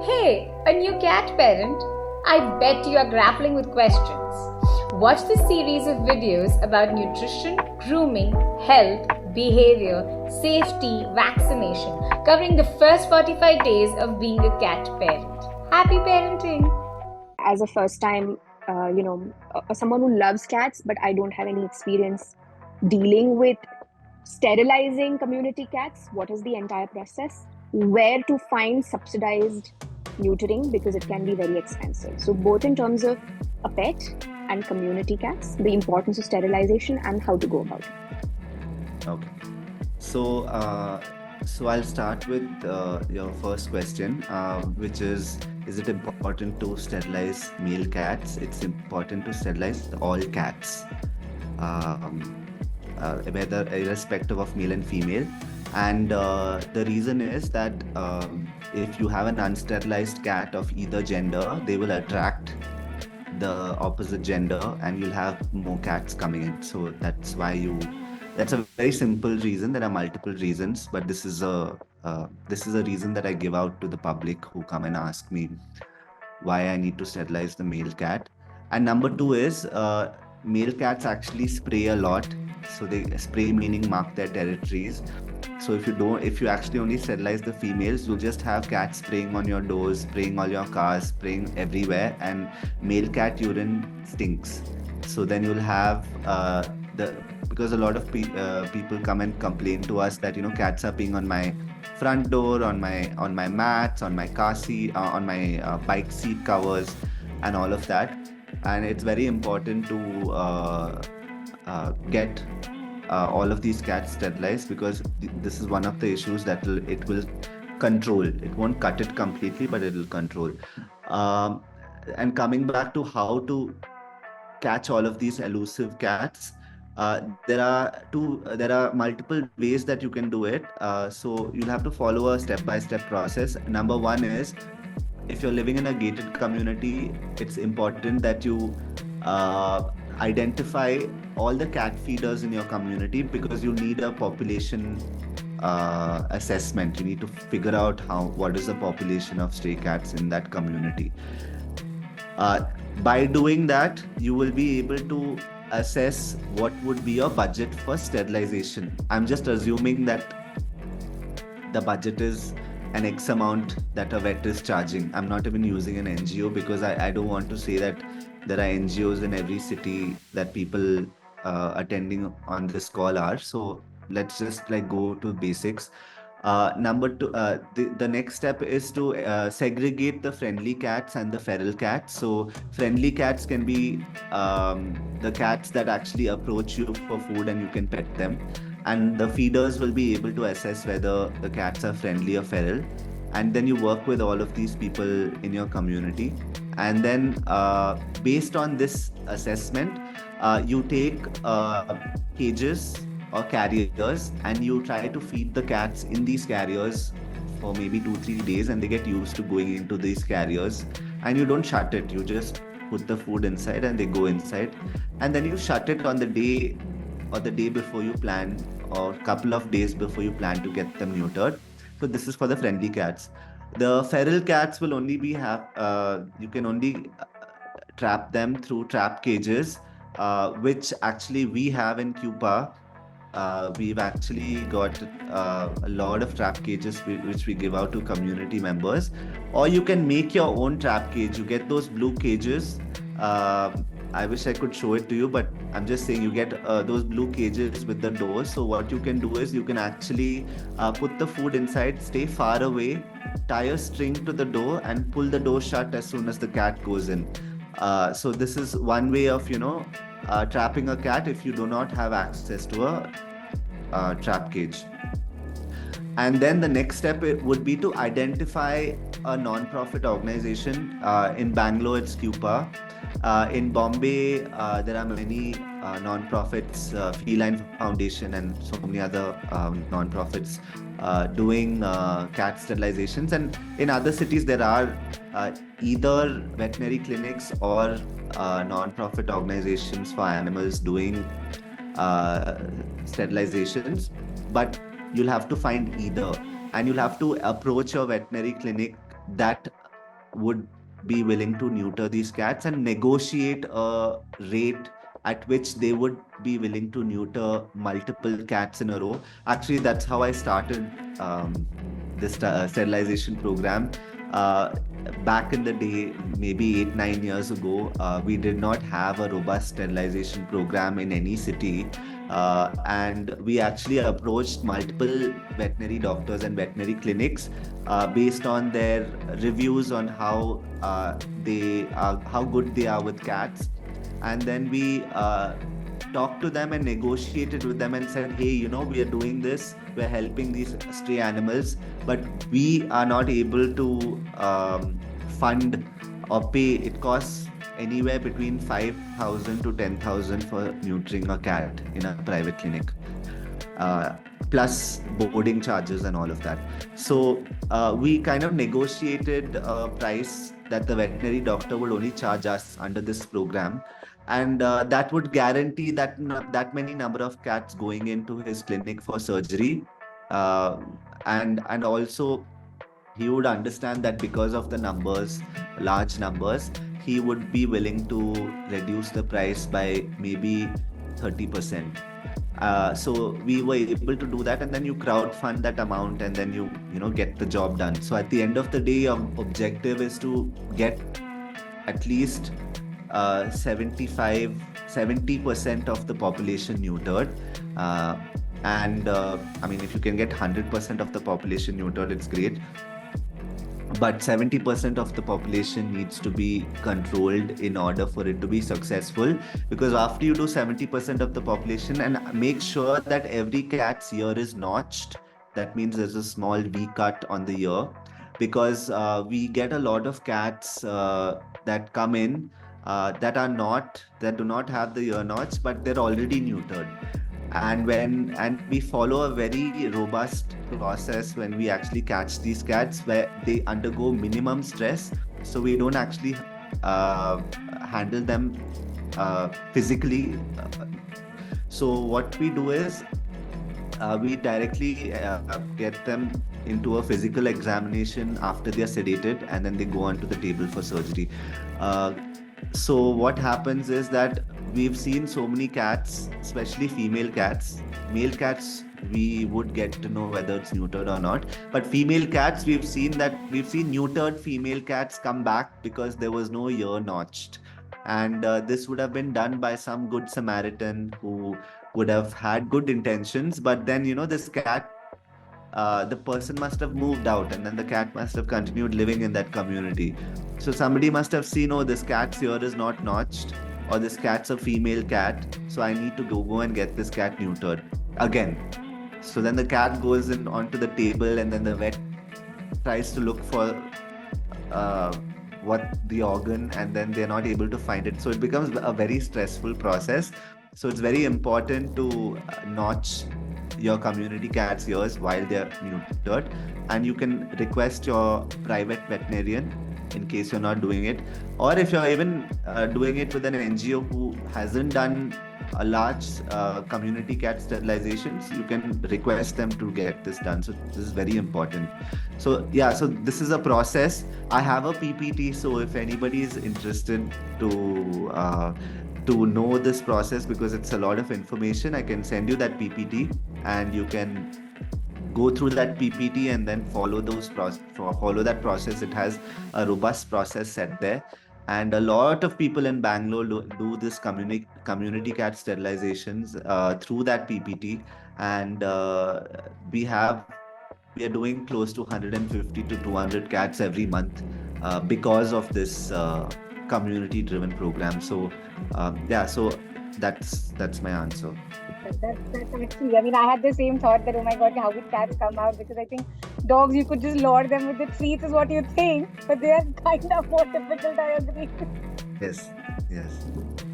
Hey, a new cat parent? I bet you are grappling with questions. Watch this series of videos about nutrition, grooming, health, behavior, safety, vaccination, covering the first 45 days of being a cat parent. Happy parenting! As a first time, someone who loves cats, but I don't have any experience dealing with sterilizing community cats. What is the entire process? Where to find subsidized neutering, because it can be very expensive. So, both in terms of a pet and community cats, the importance of sterilization and how to go about it. Okay. So I'll start with your first question, which is it important to sterilize male cats? It's important to sterilize all cats, whether irrespective of male and female. And the reason is that if you have an unsterilized cat of either gender, they will attract the opposite gender and you'll have more cats coming in. So that's a very simple reason. There are multiple reasons, but this is a reason that I give out to the public who come and ask me why I need to sterilize the male cat. And number two is male cats actually spray a lot. So they spray, meaning mark their territories. So if you actually only sterilize the females, you'll just have cats spraying on your doors, spraying all your cars, spraying everywhere, and male cat urine stinks. So then you'll have because a lot of people come and complain to us that cats are peeing on my front door, on my mats, on my car seat, on my bike seat covers, and all of that. And it's very important to get all of these cats sterilized, because this is one of the issues that it will control. It won't cut it completely, but it will control. And coming back to how to catch all of these elusive cats, there are multiple ways that you can do it. So you'll have to follow a step-by-step process. Number one is, if you're living in a gated community, it's important that you identify all the cat feeders in your community, because you need a population assessment. You need to figure out what is the population of stray cats in that community. By doing that, you will be able to assess what would be your budget for sterilization. I'm just assuming that the budget is an X amount that a vet is charging. I'm not even using an NGO, because I don't want to say that there are NGOs in every city that people attending on this call are. So let's just go to basics. Number two, the next step is to segregate the friendly cats and the feral cats. So friendly cats can be the cats that actually approach you for food and you can pet them. And the feeders will be able to assess whether the cats are friendly or feral. And then you work with all of these people in your community. And then based on this assessment, you take cages or carriers and you try to feed the cats in these carriers for maybe 2-3 days, and they get used to going into these carriers. And you don't shut it, you just put the food inside and they go inside. And then you shut it on the day before you plan, or a couple of days before you plan to get them neutered. So this is for the friendly cats. The feral cats will only you can only trap them through trap cages, which actually we have in Cuba. We've actually got a lot of trap cages which we give out to community members. Or you can make your own trap cage. You get those blue cages. I wish I could show it to you, but I'm just saying you get those blue cages with the doors. So what you can do is you can actually put the food inside, stay far away, tie a string to the door and pull the door shut as soon as the cat goes in. So this is one way of, trapping a cat if you do not have access to a trap cage. And then the next step would be to identify a non-profit organization. In Bangalore, it's Cuba. In Bombay, there are many non-profits, Feline Foundation and so many other non-profits doing cat sterilizations. And in other cities, there are either veterinary clinics or non-profit organizations for animals doing sterilizations. But you'll have to find either, and you'll have to approach your veterinary clinic that would be willing to neuter these cats and negotiate a rate at which they would be willing to neuter multiple cats in a row. Actually, that's how I started this sterilization program. Uh, Back in the day, maybe 8, 9 years ago, we did not have a robust sterilization program in any city. And we actually approached multiple veterinary doctors and veterinary clinics based on their reviews on how good they are with cats. And then we talked to them and negotiated with them and said, hey, we are doing this, we're helping these stray animals, but we are not able to fund or pay. It costs anywhere between 5,000 to 10,000 for neutering a cat in a private clinic, plus boarding charges and all of that. So we kind of negotiated a price that the veterinary doctor would only charge us under this program, and that would guarantee that many number of cats going into his clinic for surgery, and also he would understand that because of the large numbers, he would be willing to reduce the price by maybe 30%. So we were able to do that, and then you crowdfund that amount, and then you get the job done. So at the end of the day, your objective is to get at least 70% of the population neutered. And I mean, if you can get 100% of the population neutered, it's great. But 70% of the population needs to be controlled in order for it to be successful. Because after you do 70% of the population and make sure that every cat's ear is notched, that means there's a small V cut on the ear. Because we get a lot of cats that come in that do not have the ear notch, but they're already neutered. And we follow a very robust process when we actually catch these cats, where they undergo minimum stress, so we don't actually handle them physically. So what we do is we directly get them into a physical examination after they are sedated, and then they go onto the table for surgery. So what happens is that we've seen so many cats, especially female cats. Male cats, we would get to know whether it's neutered or not. But female cats, we've seen neutered female cats come back because there was no ear notched. And this would have been done by some good Samaritan who would have had good intentions. But then, this cat, the person must have moved out, and then the cat must have continued living in that community. So somebody must have seen, oh, this cat's ear is not notched, or this cat's a female cat, so I need to go and get this cat neutered again. So then the cat goes in onto the table, and then the vet tries to look for what the organ, and then they're not able to find it. So it becomes a very stressful process. So it's very important to notch your community cat's ears while they're neutered, and you can request your private veterinarian in case you're not doing it, or if you're even doing it with an NGO who hasn't done a large community cat sterilizations, you can request them to get this done. So this is very important. So yeah, so this is a process. I have a PPT, so if anybody is interested to know this process, because it's a lot of information, I can send you that PPT, and you can go through that PPT and then follow that process. It has a robust process set there, and a lot of people in Bangalore do this community cat sterilizations through that PPT, and we are doing close to 150 to 200 cats every month because of this community driven program. So so that's my answer. That's actually, I mean, I had the same thought that, oh my god, how would cats come out? Because I think dogs, you could just lure them with the treats is what you think, but they are kind of more difficult, I agree. Yes.